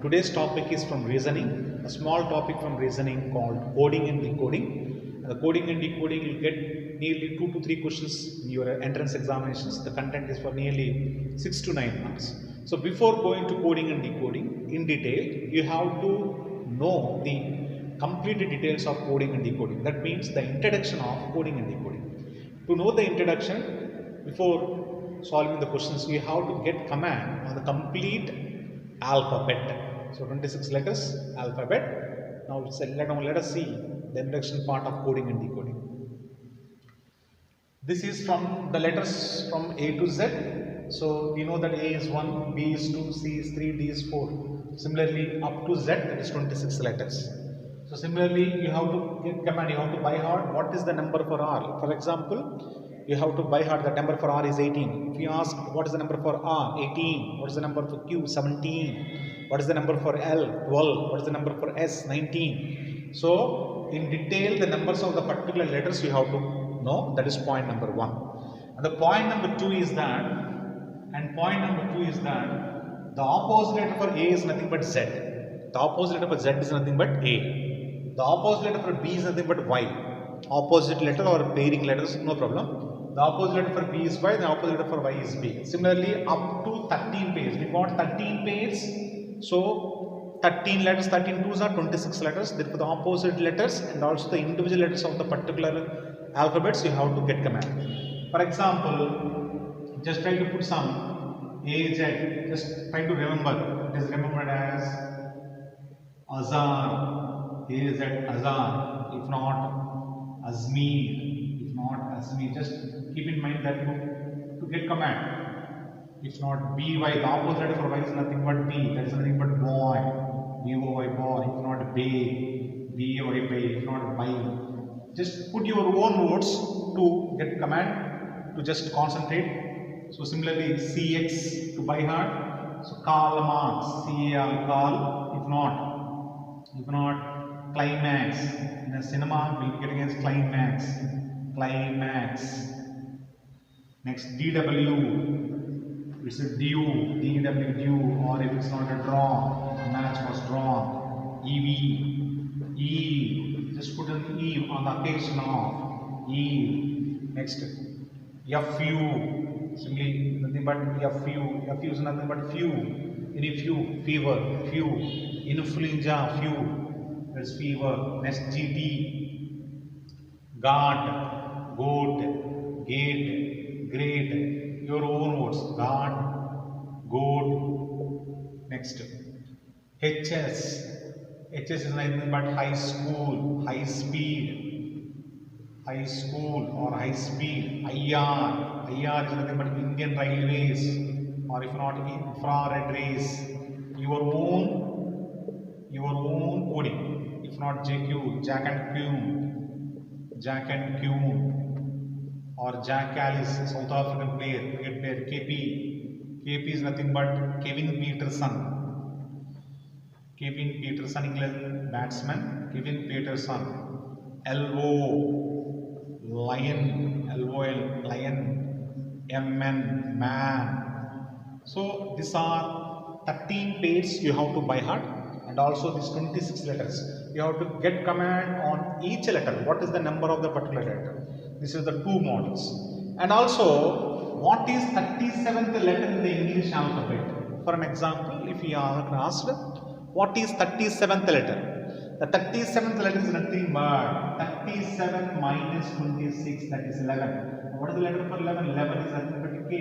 today's topic is from reasoning, a small topic from reasoning called coding and decoding. The coding and decoding will get nearly 2 to 3 questions in your entrance examinations. The content is for nearly 6 to 9 marks. So before going to coding and decoding in detail, you have to know the complete details of coding and decoding. That means the introduction of coding and decoding. To know the introduction, before solving the questions, you have to get command on the complete alphabet. So 26 letters alphabet. Now let us see the introduction part of coding and decoding. This is from the letters from A to Z. So we know that A is 1, B is 2, C is 3, D is 4. Similarly up to Z, that is 26 letters. So similarly you have to get command, you have to by heart what is the number for R. For example, you have to by heart the number for R is 18. If you ask what is the number for R, 18. What is the number for Q, 17. What is the number for L, 12. What is the number for S, 19. So in detail the numbers of the particular letters you have to know. That is point number 1. And the point number 2 is that, the opposite letter for A is nothing but Z. The opposite letter for Z is nothing but A. The opposite letter for B is nothing but Y. Opposite letter or pairing letters, no problem. The opposite letter for B is Y, the opposite letter for Y is B. Similarly, up to 13 pairs. We got 13 pairs. So 13 letters, 13 twos are 26 letters. Therefore, the opposite letters and also the individual letters of the particular alphabets you have to get command. For example, just try to put some A, Z. Just try to remember. It is remembered as Azar, A, Z, Azar. If not, Azmir. If not, Azmir. Just keep in mind that to get command. If not, BY, the opposite letter for Y is nothing but B. That is nothing but boy. BOY, boy. If not, bay. BAY, bay. If not, by. Just put your own words to get command, to just concentrate. So similarly, CX to by heart. So Karl Marx, CAL, Karl. If not, climax. In a cinema, we will get against climax. Climax. Next, DW. It's a due, DW due, or if it's not a draw, a match was drawn. EV, E. Just put an E on the occasion of E. Next, FU. Simply nothing but FU. FU is nothing but few. Any few, fever, few. Influenza, few. That's fever. Next, GT. Guard, goat, gate, great. Your own words. Guard, goat. Next, HS. HS is nothing but high school, high speed. High school or high speed. IR. IR is nothing but Indian Railways, or if not infrared rays. Your own coding. If not JQ, Jack and Queen, Jack and Queen, or Jack Callis, South African player, cricket player. KP. KP is nothing but Kevin Peterson. Kevin Peterson, England batsman. Kevin Peterson. LO, lion. LOL, lion. MN, man. So these are 13 pairs you have to by heart, and also these 26 letters. You have to get command on each letter. What is the number of the particular letter? This is the 2 models. And also, what is 37th letter in the English alphabet? For an example, if you are asked, what is 37th letter? The 37th letter is nothing but 37 minus 26, that is 11. What is the letter for 11? 11 is nothing but K.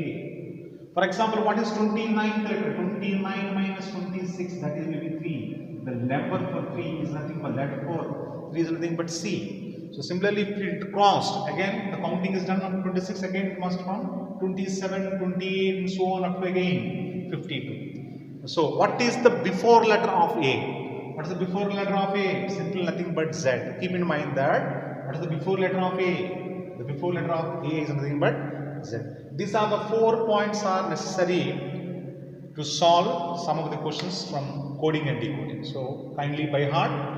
For example, what is 29th letter? 29 minus 26, that is maybe 3. The number for 3 is nothing but letter 4. 3 is nothing but C. So similarly, if it crossed, again the counting is done on 26, again it must from 27, 28 and so on up to again 52. So what is the before letter of A? What is the before letter of A? Simple, nothing but Z. Keep in mind that what is the before letter of A? The before letter of A is nothing but Z. These are the 4 points are necessary to solve some of the questions from coding and decoding. So kindly by heart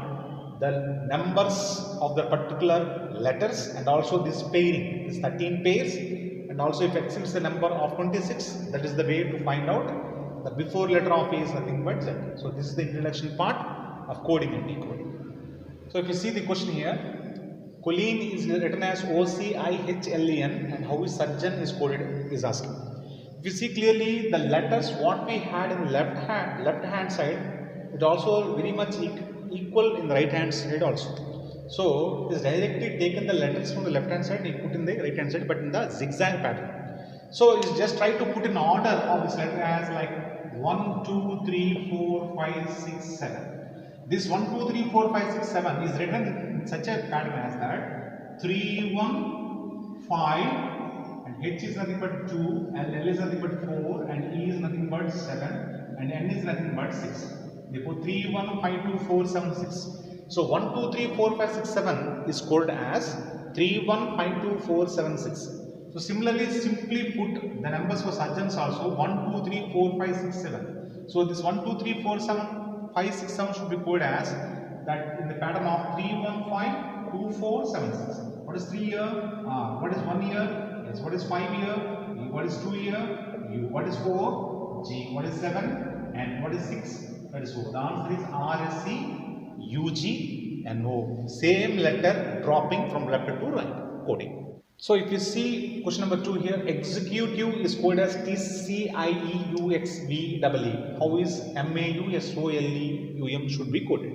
the numbers of the particular letters and also this pairing, this 13 pairs, and also if exceeds the number of 26, that is the way to find out The before letter of A is nothing but Z. So this is the introduction part of coding and decoding. So if you see the question here, choline is written as OCIHLEN, and how is surgeon is coded is asking. If you see clearly the letters what we had in left hand side, it also very much equal in the right hand side also. So it is directly taken the letters from the left hand side and put in the right hand side, but in the zigzag pattern. So it's just try to put in order of this letter as like 1, 2, 3, 4, 5, 6, 7. This 1, 2, 3, 4, 5, 6, 7 is written in such a pattern as that 3, 1, 5, and H is nothing but 2, and L is nothing but 4, and E is nothing but 7, and N is nothing but 6. Therefore 3, 1, 5, 2, 4, 7, 6. So 1, 2, 3, 4, 5, 6, 7 is called as 3, 1, 5, 2, 4, 7, 6. So similarly, simply put the numbers for surgeons also 1, 2, 3, 4, 5, 6, 7. So this 1, 2, 3, 4, 7, 5, 6, 7 should be coded as that in the pattern of 3, 1, 5, 2, 4, 7, 6. What is 3 year? What is 1 year? Yes. What is 5 year? What is 2 year? U. What is 4? G. What is 7? And what is 6? That is O. The answer is RSC. UG and O. Same letter dropping from left to right. Coding. So if you see question number 2 here, executive is coded as TCIEUXVEE. How is MAUSOLEUM should be coded?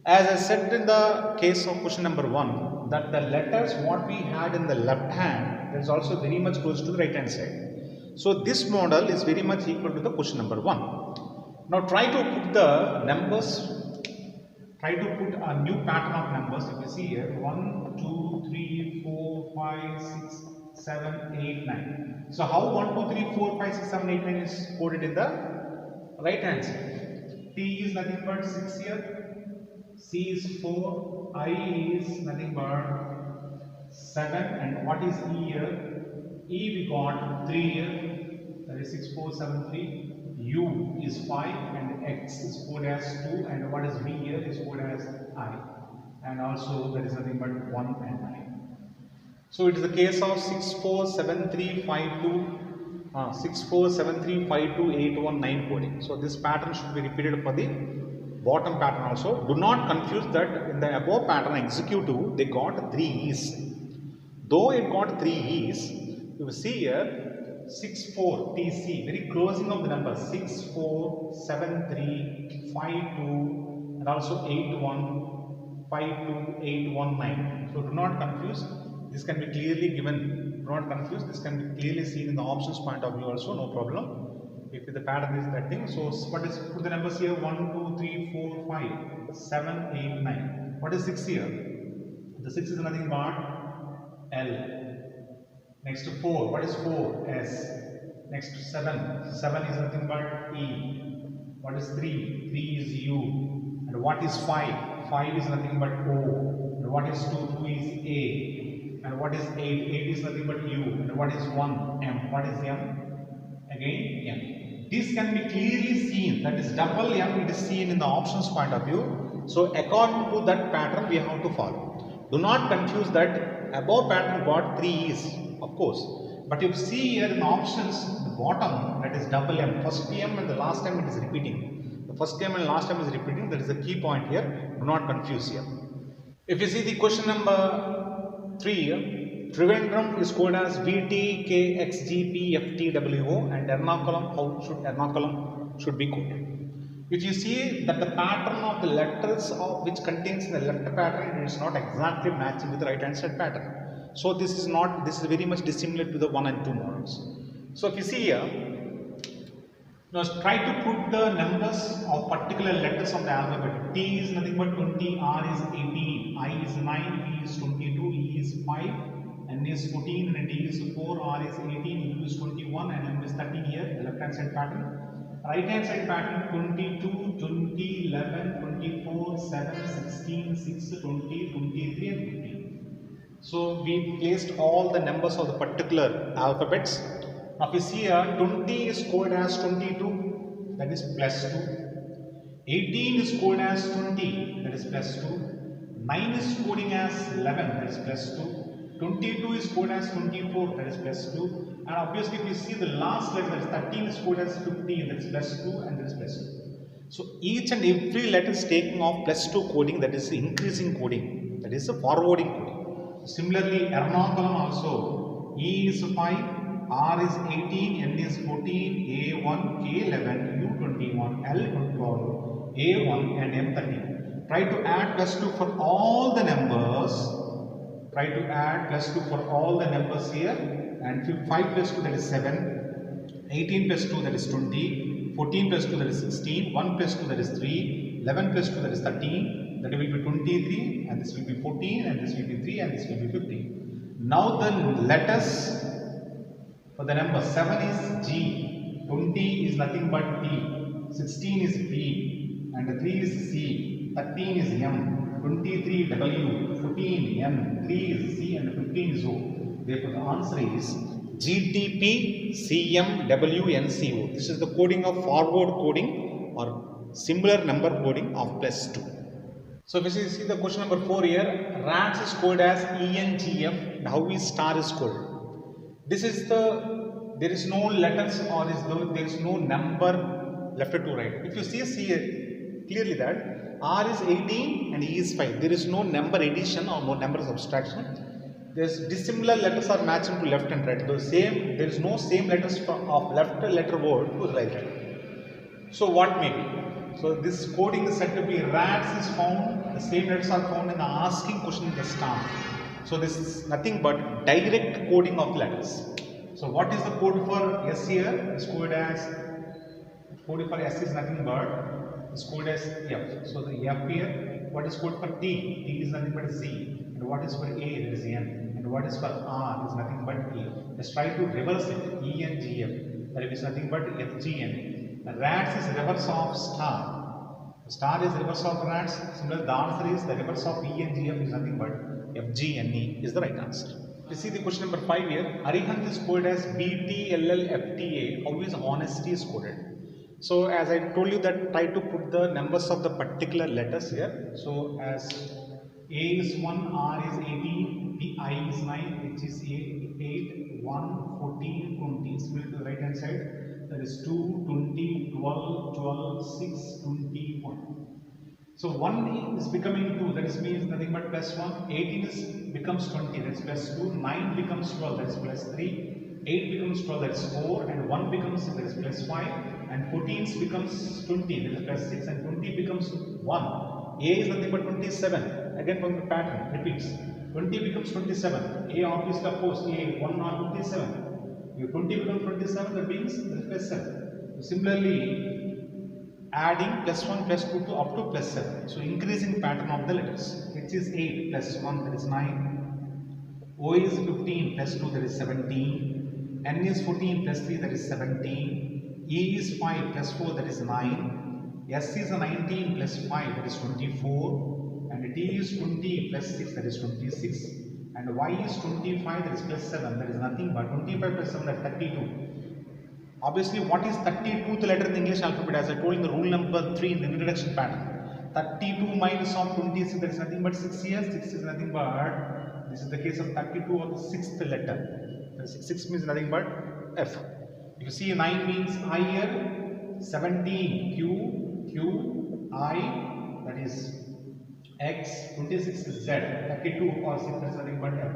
As I said in the case of question number 1, that the letters what we had in the left hand is also very much close to the right hand side. So this model is very much equal to the question number 1. Now try to put the numbers. Try to put a new pattern of numbers. If you see here 1, 2, 3, 4, 5, 6, 7, 8, 9. So how 1, 2, 3, 4, 5, 6, 7, 8, 9 is coded in the right hand side? T is nothing but 6 here. C is 4. I is nothing but 7. And what is E here? E we got 3 here. That is 6, 4, 7, 3. U is 5 and X is coded as 2, and what is V here is coded as I, and also there is nothing but 1 and 9. So it is the case of 6, 4, 7, 3, 5, 2, 6, 4, 7, 3, 5, 2, 8, 1, 9 coding. So this pattern should be repeated for the bottom pattern also. Do not confuse that in the above pattern executive they got 3 E's. Though it got 3 E's, you will see here 6, 4, TC, very closing of the number 6, 4, 7, 3, 5, 2, and also 8, 1, 5, 2, 8, 1, 9. So do not confuse. This can be clearly given. Do not confuse. This can be clearly seen in the options point of view also, no problem. If the pattern is that thing. So what is, put the numbers here 1, 2, 3, 4, 5, 7, 8, 9. What is 6 here? The 6 is nothing but L. Next to 4, what is 4? S. Next to 7, 7 is nothing but E. What is 3? 3 is U. And what is 5? 5 is nothing but O. And what is 2? 2 is A. And what is 8? 8 is nothing but U. And what is 1? M. What is M? Again M. This can be clearly seen, that is double M, it is seen in the options point of view. So according to that pattern we have to follow. Do not confuse that above pattern got 3 E's. Of course, but you see here in the options, the bottom, that is double M, first M and the last M it is repeating. The first M and last M is repeating. That is the key point here. Do not confuse here. If you see the question number 3 here, Trivandrum is called as VTKXGPFTWO, and Ernakulam, how should Ernakulam should be coded? If you see that the pattern of the letters of which contains in the left pattern, it is not exactly matching with the right hand side pattern. So this is very much dissimilar to the 1 and 2 models. So if you see here, now try to put the numbers of particular letters of the alphabet. T is nothing but 20, R is 18, I is 9, P is 22, E is 5, N is 14, and D is 4, R is 18, U is 21, and M is 13 here, the left hand side pattern. Right hand side pattern 22, 20, 11, 24, 7, 16, 6, 20, 23, and 15. So we placed all the numbers of the particular alphabets. Now if you see here, 20 is coded as 22, that is plus 2. 18 is coded as 20, that is plus 2. 9 is coding as 11, that is plus 2. 22 is coded as 24, that is plus 2. And obviously if you see the last letter, that is 13 is coded as 15, that is plus 2 and that is plus 2. So each and every letter is taking off plus 2 coding, that is increasing coding, that is a forwarding coding. Similarly, Ernakulam also, E is 5, R is 18, N is 14, A1, K 11, U 21, L 12, A1 and M 13. Try to add plus 2 for all the numbers. Try to add plus 2 for all the numbers here. And 5 plus 2, that is 7. 18 plus 2, that is 20. 14 plus 2, that is 16. 1 plus 2, that is 3. 11 plus 2, that is 13. That will be 23. And this will be 14. And this will be 3. And this will be 15. Now the letters for the number 7 is G. 20 is nothing but T. 16 is B. And 3 is C. 13 is M. 23 W. 14 N. 3 is C. And 15 is O. Therefore, the answer is GTP CMWNCO. This is the coding of forward coding or similar number coding of plus 2. So if you see the question number 4 here, RATS is coded as ENGF and how is star is coded. This is there is no letters or there is no number left to right. If you see clearly that R is 18 and E is 5. There is no number addition or no number subtraction. There's dissimilar letters are matching to left and right. There is no same letters of left letter word to right letter. So what may be? So this coding is said to be RATS is found. The same letters are found in the asking question in the star. So this is nothing but direct coding of letters. So what is the code for S here? It's coded as code for S is nothing but it's coded as F. So the F here. What is code for T? T is nothing but Z. And what is for A? There is N. And what is for R is nothing but A. Let's try to reverse it. E N G F. That is nothing but F G N. The RATS is reverse of star. The star is reverse of RATS. Similarly, the answer is the reverse of E N G F is nothing but F G N E is the right answer. You see the question number 5 here. Arihant is coded as BTLLFTA. How is honesty is coded? So as I told you that try to put the numbers of the particular letters here. So as A is 1, R is 18, the I is 9, H is 8, 1, 14, 20. Split to the right hand side. That is 2, 20, 12, 12, 6, 21. So 1 is becoming 2, that is means nothing but plus 1. 18 becomes 20, that is plus 2. 9 becomes 12, that is plus 3. 8 becomes 12, that is 4. And 1 becomes, that is plus 5. And 14 becomes 20, that is plus 6. And 20 becomes 1. A is nothing but 27. Again from the pattern, repeats. 20 becomes 27. A obviously of course, A 1 not 27. If 20 becomes 27, that means that is plus 7. So similarly, adding plus 1 plus 2 to up to plus 7. So increasing pattern of the letters. H is 8 plus 1, that is 9. O is 15 plus 2, that is 17. N is 14 plus 3, that is 17. E is 5 plus 4, that is 9. S is 19 plus 5, that is 24. And T is 20 plus 6, that is 26. And Y is 25, that is plus 7, that is nothing but 25 plus 7, that is 32. Obviously, what is 32th letter in the English alphabet? As I told in the rule number 3 in the introduction pattern. 32 minus of 26, there is nothing but 6 here. 6 is nothing but, this is the case of 32 or the 6th letter. 6 means nothing but F. If you see 9 means I here. 17, Q, I, that is X. 26 is Z. 32 or 6 is nothing but F.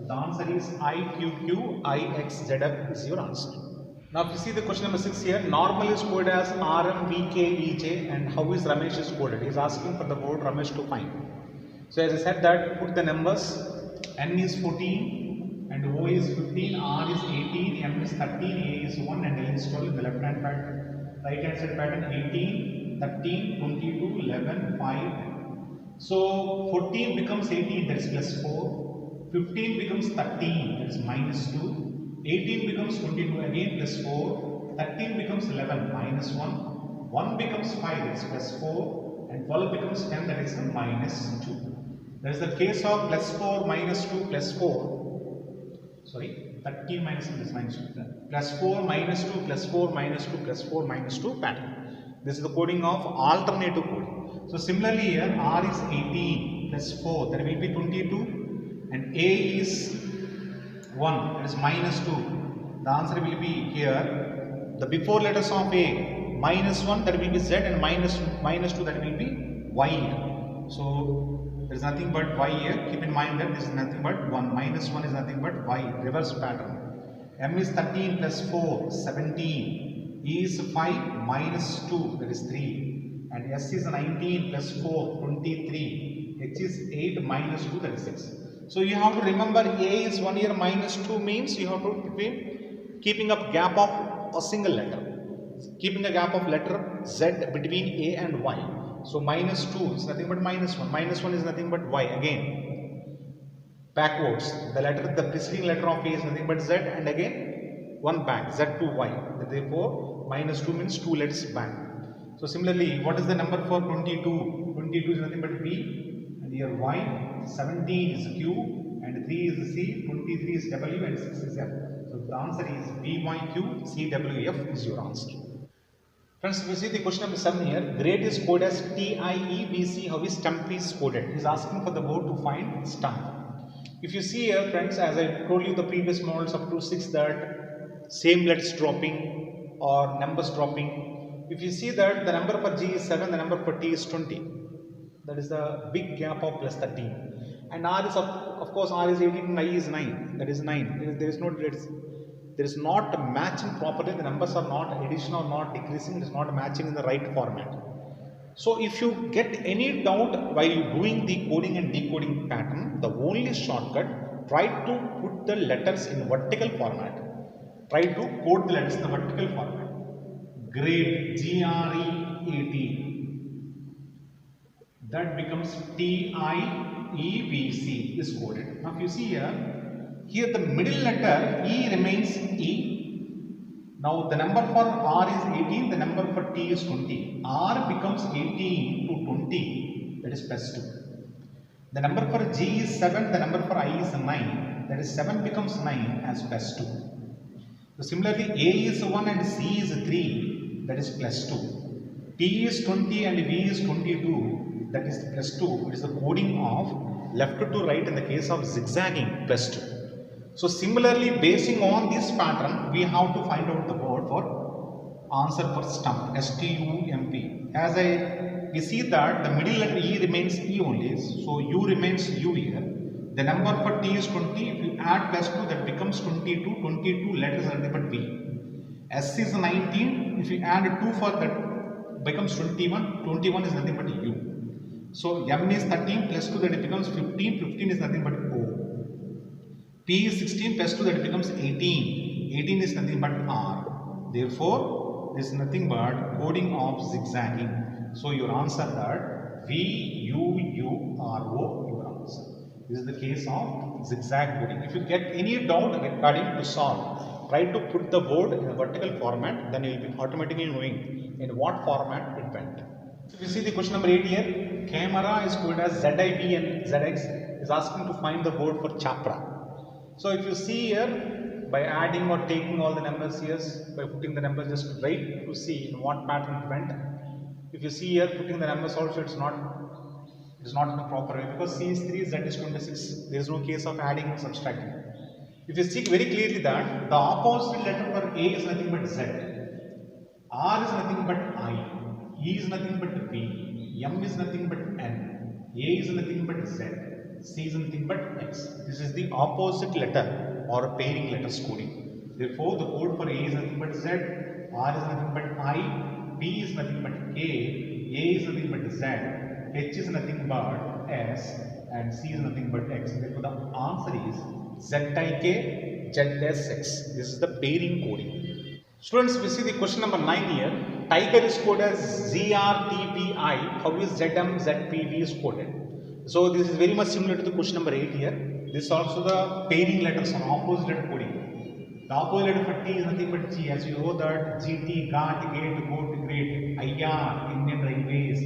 The answer is IQQ, IXZF is your answer. Now if you see the question number 6 here, normal is coded as RM, VK, EJ, and how is Ramesh is coded? He is asking for the word Ramesh to find. So as I said that, put the numbers, N is 14, and O is 15, R is 18, M is 13, A is 1, and L is 12 in the left hand pattern. Right hand side pattern 18, 13, 22, 11, 5. So 14 becomes 18, that is plus 4. 15 becomes 13, that is minus 2. 18 becomes 22, again plus 4. 13 becomes 11, minus 1. 1 becomes 5, that is plus 4. And 12 becomes 10, that is minus 2. That is the case of plus 4, minus 2, plus 4. Sorry, 13 minus 2 is minus 2. Plus 4, minus 2, plus 4, minus 2, plus 4, minus 2 pattern. This is the coding of alternative coding. So similarly here, R is 18 plus 4, that will be 22. And A is 1, that is minus 2. The answer will be here, the before letters of A, minus 1 that will be Z, and minus 2 that will be Y. So there is nothing but Y here. Keep in mind that this is nothing but 1. Minus 1 is nothing but Y, reverse pattern. M is 13 plus 4, 17. E is 5 minus 2, that is 3. And S is 19 plus 4, 23. H is 8 minus 2, that is 6. So you have to remember A is 1 here, minus 2 means you have to between keeping up gap of a single letter. Keeping a gap of letter Z between A and Y. So minus 2 is nothing but minus 1. Minus 1 is nothing but Y. Again, backwards. The preceding letter of A is nothing but Z, and again one back, Z to Y. Therefore, minus 2 means 2 letters back. So similarly, what is the number for 22? 22 is nothing but B, and here Y. 17 is Q, and 3 is C, 23 is W, and 6 is F. So the answer is B, Y, Q, C, W, F is your answer. Friends, if you see the question number 7 here, grade is coded as TIEBC. How is stump is coded? He is asking for the word to find stump. If you see here, friends, as I told you the previous models up to 6, that same letters dropping or numbers dropping. If you see that the number for G is 7, the number for T is 20. That is the big gap of plus 13. And R is of course R is 18 and I is 9. That is 9. There is not matching properly. The numbers are not addition or not decreasing. It is not matching in the right format. So if you get any doubt while doing the coding and decoding pattern, the only shortcut, try to put the letters in vertical format. Try to code the letters in the vertical format. Grade, GREAT. That becomes TIEBC is coded. Now if you see here the middle letter E remains E. Now the number for R is 18, the number for T is 20. R becomes 18 to 20, that is plus 2. The number for G is 7, the number for I is 9, that is 7 becomes 9 as plus 2. So similarly A is 1 and C is 3, that is plus 2. T is 20 and V is 22. That is plus 2. It is the coding of left to right in the case of zigzagging, plus 2. So similarly, basing on this pattern, we have to find out the word for answer for stump, S-T-U-M-P. As we see that the middle letter E remains E only, so U remains U here. The number for T is 20. If you add plus 2, that becomes 22. 22 letters are nothing but V. S is 19. If you add 2 for that, becomes 21. 21 is nothing but U. So M is 13 plus 2, that it becomes 15. 15 is nothing but O. P is 16 plus 2, that it becomes 18. 18 is nothing but R. Therefore, this is nothing but coding of zigzagging. So your answer that VUURO, your answer. This is the case of zigzag coding. If you get any doubt regarding to solve, try to put the word in a vertical format, then you will be automatically knowing in what format it went. If you see the question number 8 here, camera is coded as ZIB and ZX is asking to find the word for chapra. So if you see here, by adding or taking all the numbers here, by putting the numbers just right to see in what pattern it went. If you see here, putting the numbers also, it is not in the proper way, because C is 3, Z is 26. There is no case of adding or subtracting. If you see very clearly that the opposite letter for A is nothing but Z, R is nothing but I, E is nothing but B, M is nothing but N, A is nothing but Z, C is nothing but X. This is the opposite letter or pairing letters coding. Therefore, the code for A is nothing but Z, R is nothing but I, B is nothing but K, A is nothing but Z, H is nothing but S, and C is nothing but X. Therefore, the answer is ZIK, ZSX. This is the pairing coding. Students, we see the question number 9 here. Tiger is coded as ZRTPI. How is ZMZPV is coded? So this is very much similar to the question number 8 here. This is also the pairing letters or opposite letter coding. The opposite letter for T is nothing but G. As you know that GT, GAT, GATE, GOAT, GREAT, IR, Indian Railways,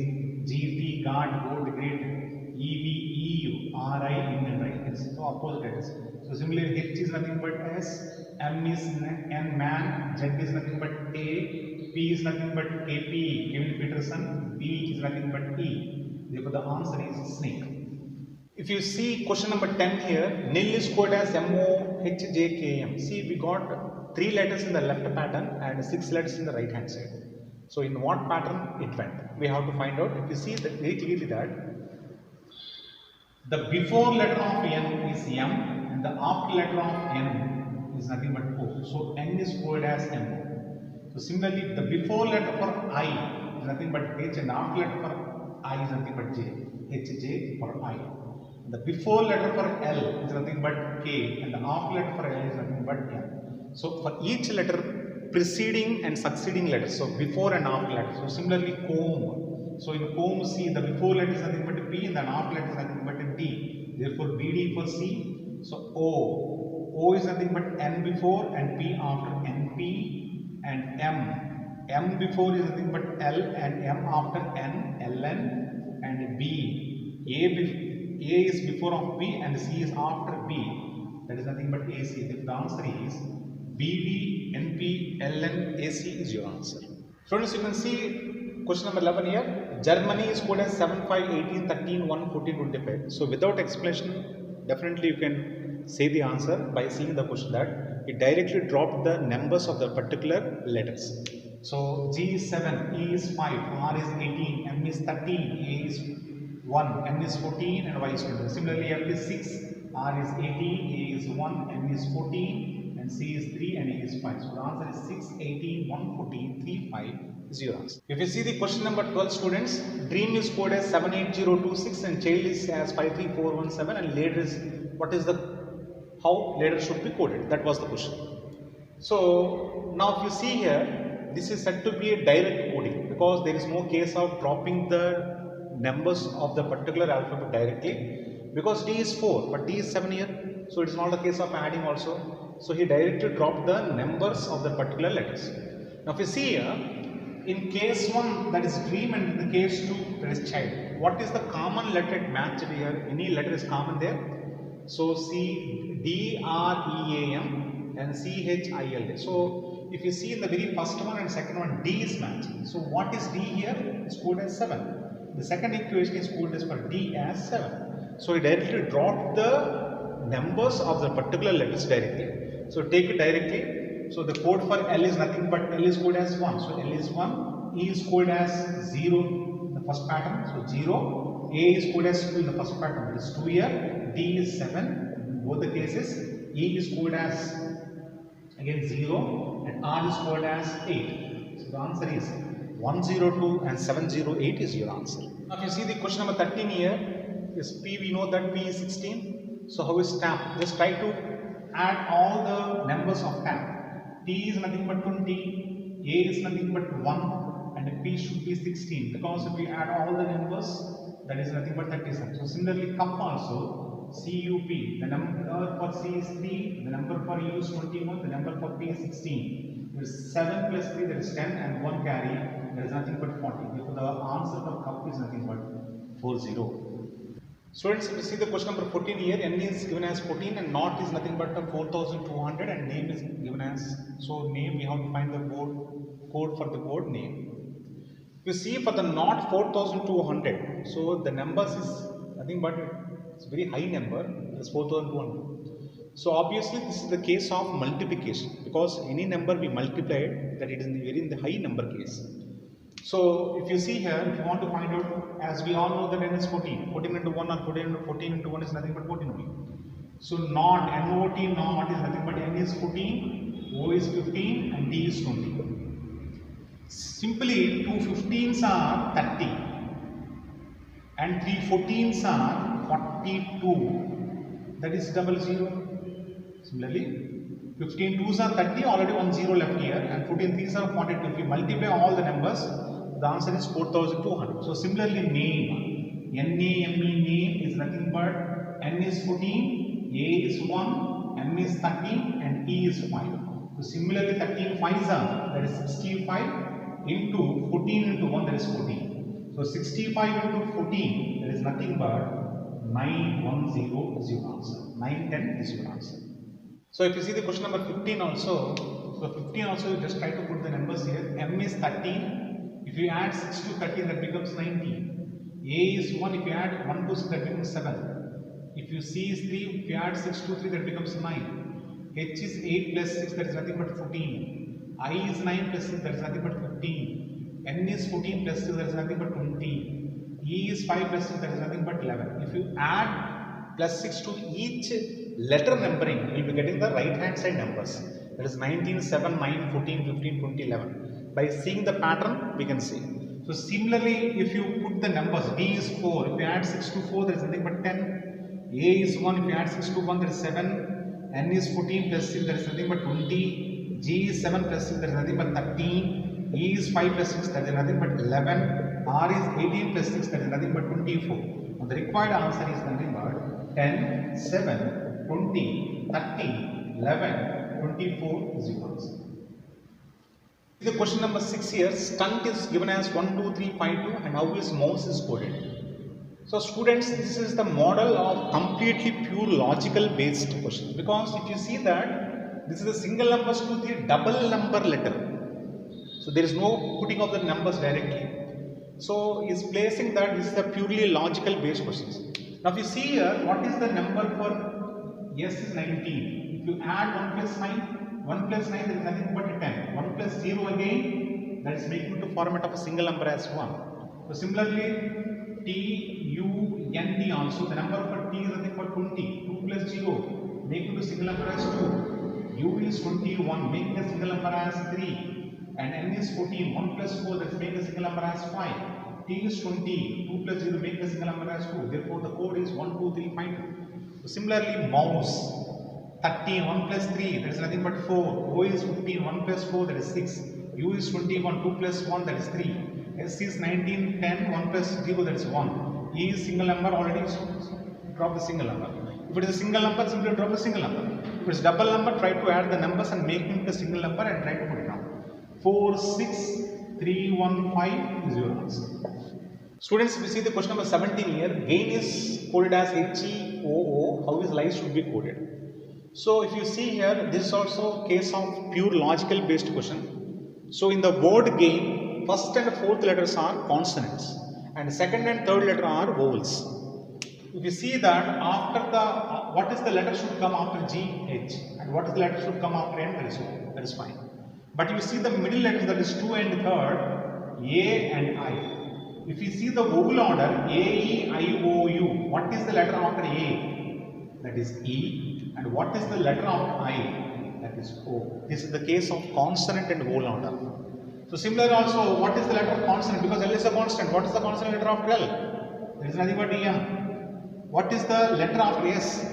GT, GAT, GOAT, GREAT, EV, EU, RI, Indian Railways. So opposite letters. So similarly, H is nothing but S, M is N, man, Z is nothing but A, P is nothing but KP, Kevin Peterson, B is nothing but E. Therefore, the answer is snake. If you see question number 10 here, nil is coded as MOHJKM. See, we got 3 letters in the left pattern and 6 letters in the right hand side. So in what pattern it went? We have to find out. If you see that very clearly that the before letter of N is M and the after letter of N is nothing but O. So N is coded as M. So similarly, the before letter for I is nothing but H and after letter for I is nothing but J. HJ for I. The before letter for L is nothing but K and the after letter for L is nothing but M. So for each letter preceding and succeeding letters, so before and after letters. So similarly comb. So in comb C, the before letter is nothing but P and the after letter is nothing but D. Therefore BD for C. So O. O is nothing but N before and P after NP and M. M before is nothing but L and M after N, LN and B. A is before of B and C is after B. That is nothing but AC. If the answer is BB, NP, LN, AC is your answer. Students, you can see question number 11 here. Germany is coded as 7, 5, 18, 13, 1, 14, 25. So without explanation, definitely you can say the answer by seeing the question that it directly dropped the numbers of the particular letters. So G is 7, E is 5, R is 18, M is 13, A is 1, N is 14 and Y is 20. Similarly, F is 6, R is 18, A is 1, M is 14 and C is 3 and A is 5. So the answer is 6, 18, 1, 14, 3, 5 is your answer. If you see the question number 12 students, dream is coded as 78026 and child is as 53417 and later is what is the how later should be coded. That was the question. So now if you see here, this is said to be a direct coding because there is no case of dropping the numbers of the particular alphabet directly because D is 4 but D is 7 here. So it is not a case of adding also. So he directly dropped the numbers of the particular letters. Now if you see here, in case 1 that is dream and in the case 2 that is child. What is the common letter matched here? Any letter is common there. So C, D, R, E, A, M and C, H, I, L, A. So if you see in the very first one and second one, D is matching. So what is D here? It's coded as 7. The second equation is coded as for D as 7. So it directly dropped the numbers of the particular letters directly. So take it directly. So the code for L is nothing but L is coded as 1. So L is 1. E is coded as 0 in the first pattern. So 0. A is coded as 2 in the first pattern. That is 2 here. D is 7 in both the cases. E is coded as again 0 and R is coded as 8. So the answer is 102 and 708 is your answer. Now if you see the question number 13 here is P, we know that P is 16. So how is TAP? Just try to add all the numbers of TAP. T is nothing but 20, A is nothing but 1 and P should be 16 because if we add all the numbers that is nothing but 37. So similarly cup also CUP, the number for C is 3, the number for U is 21, the number for P is 16. There is 7 plus 3 that is 10 and 1 carry, there is nothing but 40. Therefore the answer for cup is nothing but 40. Students, if you see the question number 14 here, N is given as 14 and not is nothing but 4200 and name is given as, so name we have to find the code for the board name. If you see for the not 4200, so the numbers is nothing but it's a very high number, it's 4200. So obviously this is the case of multiplication because any number we multiplied that it is in the high number case. So if you see here, if you want to find out, as we all know that N is 14, 14 into 1 or 14 into 1 is nothing but 14 only. So not, N-O-T not is nothing but N is 14, O is 15 and D is 20. Simply 2 15s are 30 and 3 14s are 42. That is 00. Similarly, 15 2s are 30, already 1 0 left here, and 14 3s are 42. If we multiply all the numbers, the answer is 4200. So similarly, name, N-A-M-E name is nothing but N is 14, A is 1, M is 13 and E is 5. So similarly, 13 5s are, that is 65 into 14 into 1, that is 14. So 65 into 14, that is nothing but 910 is your answer. 910 is your answer. So if you see the question number 15 also, so 15 also you just try to put the numbers here. M is 13. If you add 6 to 13, that becomes 19. A is 1. If you add 1 to 6, that becomes 7. If you C is 3, if you add 6 to 3, that becomes 9. H is 8 plus 6, that is nothing but 14. I is 9 plus 6, that is nothing but 15. N is 14 plus 6, that is nothing but 20. E is 5 plus 6, that is nothing but 11. If you add plus 6 to each letter numbering, you will be getting the right hand side numbers. That is 19, 7, 9, 14, 15, 20, 11. By seeing the pattern, we can see. So similarly, if you put the numbers, D is 4, if you add 6 to 4, there is nothing but 10. A is 1, if you add 6 to 1, there is 7. N is 14 plus 6, there is nothing but 20. G is 7 plus 6, there is nothing but 13. E is 5 plus 6, that is nothing but 11. R is 18 plus 6, that is nothing but 24. Now the required answer is nothing but 10, 7, 20, 30, 11, 24 is your answer. The question number 6 here, stunt is given as 1, 2, 3, 5, 2 and how is mouse is coded. So students, this is the model of completely pure logical based question, because if you see that this is a single numbers to the double number letter. So there is no putting of the numbers directly. So he is placing that this is a purely logical based questions. Now if you see here, what is the number for S is 19. If you add 1 plus 9, 1 plus 9 there is nothing but 10. 1 plus 0 again, that is making to format of a single number as 1. So similarly, T, U, N, D also, the number for T is nothing but 20. 2 plus 0, make it to single number as 2. U is 21, make the single number as 3. And N is 14, 1 plus 4, that is make the single number as 5. T is 20, 2 plus 0, make the single number as 2. Therefore, the code is 1, 2, 3, 5, 2. So similarly, mouse, 13, 1 plus 3, that is nothing but 4. O is 15, 1 plus 4, that is 6. U is 21, 2 plus 1, that is 3. S is 19, 10, 1 plus 0, that is 1. E is single number, already drop the single number. If it is a single number, simply drop the single number. If it is double number, try to add the numbers and make it a single number and try to put it down. 4, 6, 3, 1, 5 is your answer. Students, if you see the question number 17 here, gain is coded as HEOO, how is lies should be coded. So if you see here, this is also a case of pure logical based question. So in the word gain, first and fourth letters are consonants and second and third letter are vowels. If you see that after the, what is the letter should come after G, H, and what is the letter should come after N, that is O, that is fine. But you see the middle letters, that is 2 and third, A and I. If you see the vowel order, A, E, I, O, U, what is the letter after A? That is E. And what is the letter after I? That is O. This is the case of consonant and vowel order. So similar also, what is the letter of consonant? Because L is a consonant. What is the consonant letter after L? There is nothing but EM. What is the letter after S?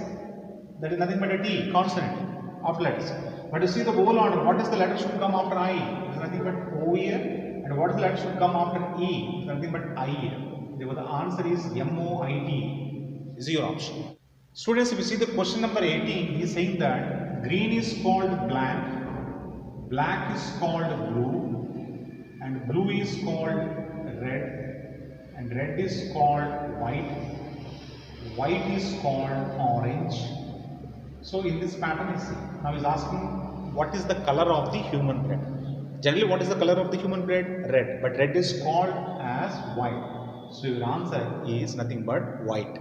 That is nothing but a T, consonant, after letters. But you see the vowel order, what is the letter should come after I? There is nothing but O here. And what is the letter should come after E? There is nothing but I here. Therefore, the answer is MOIT. This is your option. Students, if you see the question number 18, he is saying that green is called black, black is called blue, and blue is called red, and red is called white, white is called orange. So in this pattern, you see, now he is asking what is the color of the human bread. Generally, what is the color of the human bread? Red, but red is called as white. So your answer is nothing but white.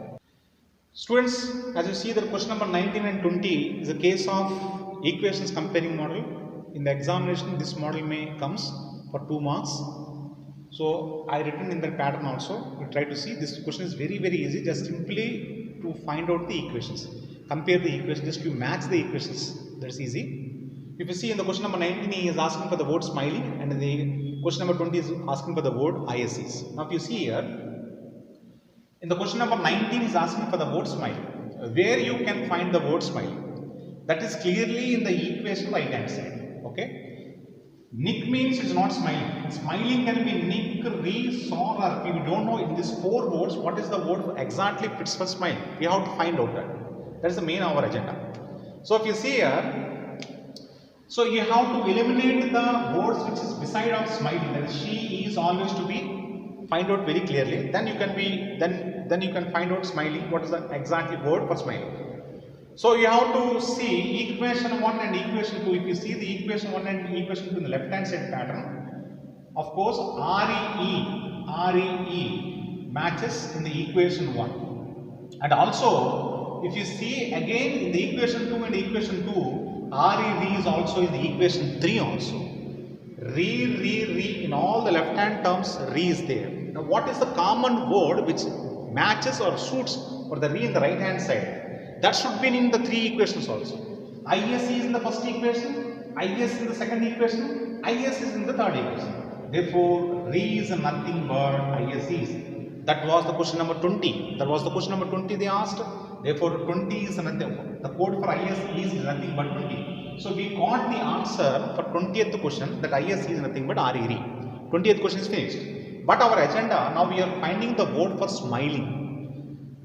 Students, as you see the question number 19 and 20 is a case of equations comparing model. In the examination, this model may comes for 2 marks. So I written in the pattern also. You try to see this question is very easy. Just simply to find out the equations. Compare the equations, just to match the equations. That's easy. If you see in the question number 19, he is asking for the word smiling, and in the question number 20 is asking for the word ISEs. Now if you see here, in the question number 19 is asking for the word smile. Where you can find the word smile? That is clearly in the equation right hand side. Okay. Nick means is not smiling. Smiling can be nick, re, saw, or if we don't know in these 4 words what is the word exactly fits for smile. We have to find out that. That is the main our agenda. So if you see here, so you have to eliminate the words which is beside of smiling. That is she is always to be find out very clearly. Then you can be then you can find out smiling. What is the exactly word for smiling? So you have to see equation 1 and equation 2. If you see the equation 1 and equation 2 in the left hand side pattern, of course REE matches in the equation 1. And also if you see again in the equation 2 and equation 2, re is also in the equation 3 also. Re in all the left hand terms, re is there. Now what is the common word which matches or suits for the re in the right hand side? That should be in the 3 equations also. IS is in the first equation, IS in the second equation, IS is in the third equation. Therefore, re is nothing but IS is. That was the question number 20. That was the question number 20 they asked. Therefore, 20 is nothing. The code for IS is nothing but 20. So, we got the answer for 20th question that IS is nothing but RE. 20th question is finished. But our agenda, now we are finding the word for smiling.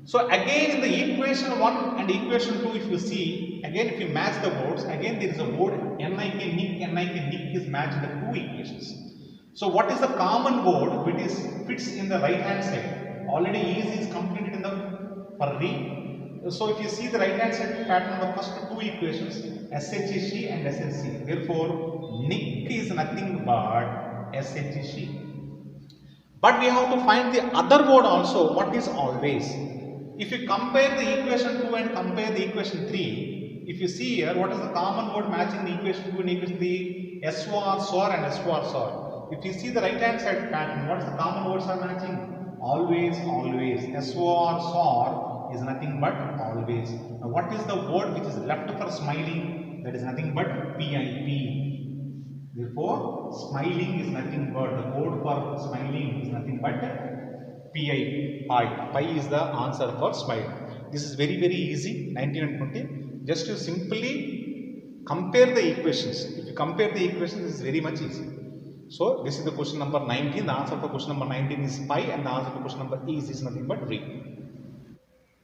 So, again in the equation 1 and equation 2, if you see, again if you match the words, again there is a word NIK is matched in the 2 equations. So, what is the common word which fits in the right hand side? Already is completed in the for re. So, if you see the right hand side pattern of the first 2 equations, SHC and SHC. Therefore, Nick is nothing but SHC. But we have to find the other word also. What is always? If you compare the equation 2 and compare the equation 3, if you see here, what is the common word matching the equation 2 and equation 3? SOR, SOR and SOR, SOR. If you see the right hand side pattern, what is the common words are matching? Always, always. SOR, SOR is nothing but always. Now what is the word which is left for smiling? That is nothing but PIP. Therefore, smiling is nothing but, the code for smiling is nothing but PI. Pi is the answer for smile. This is very easy, 19 and 20. Just to simply compare the equations. If you compare the equations, this is very much easy. So, this is the question number 19. The answer for question number 19 is pi and the answer for question number is nothing but re.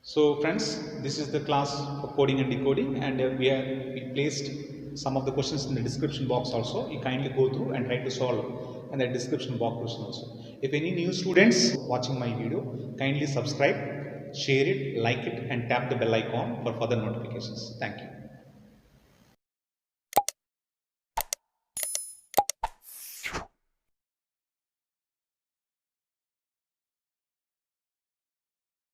So, friends, this is the class for coding and decoding, and we placed some of the questions in the description box also. You kindly go through and try to solve in the description box question also. If any new students watching my video, kindly subscribe, share it, like it and tap the bell icon for further notifications. Thank you.